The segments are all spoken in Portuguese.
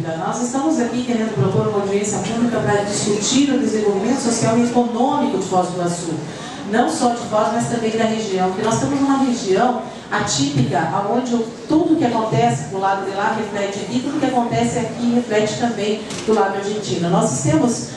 Nós estamos aqui querendo propor uma audiência pública para discutir o desenvolvimento social e econômico de Foz do Iguaçu. Não só de Foz, mas também da região. Porque nós temos uma região atípica, onde tudo que acontece do lado de lá reflete aqui, tudo que acontece aqui reflete também do lado argentino. Nós temos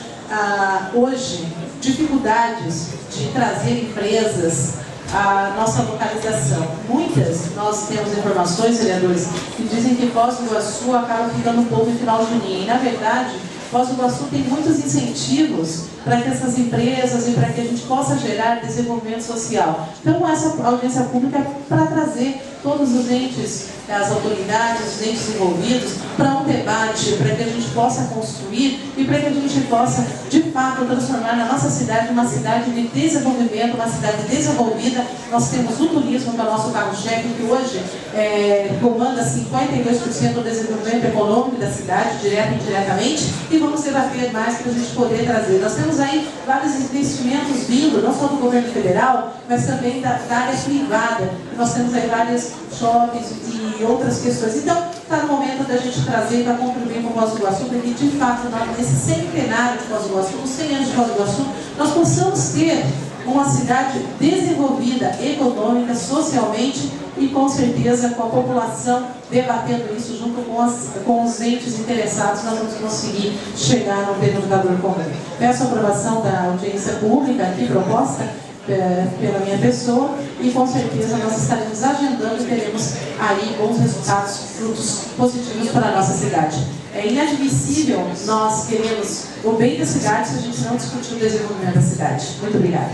hoje dificuldades de trazer empresas à nossa localização. Muitas, nós temos informações, vereadores, que dizem que Foz do Iguaçu acaba ficando um pouco em final de linha. E, na verdade, Foz do Iguaçu tem muitos incentivos para que essas empresas e para que a gente possa gerar desenvolvimento social. Então, essa audiência pública é para trazer todos os entes, as autoridades, os entes envolvidos, para um debate, para que a gente possa construir e para que a gente possa, de fato, transformar a nossa cidade uma cidade de desenvolvimento, uma cidade desenvolvida. Nós temos o turismo, que é o nosso carro-chefe, que hoje comanda 52% do desenvolvimento econômico da cidade, direto e indiretamente, e vamos debater mais para a gente poder trazer. Nós temos aí vários investimentos vindo, não só do governo federal, mas também da área privada. Nós temos aí vários shoppings e outras questões. Então, está no momento da gente trazer para contribuir com o Foz do Iguaçu, para que, de fato, nesse centenário de Foz do Iguaçu, nos 100 anos de Foz do Iguaçu, nós possamos ter uma cidade desenvolvida econômica, socialmente e, com certeza, com a população debatendo isso junto com os entes interessados, nós vamos conseguir chegar no denominador comum. Peço a aprovação da audiência pública aqui proposta pela minha pessoa e com certeza nós estaremos agendando e teremos aí bons resultados, frutos positivos para a nossa cidade. É inadmissível nós queremos o bem da cidade se a gente não discutir o desenvolvimento da cidade. Muito obrigada.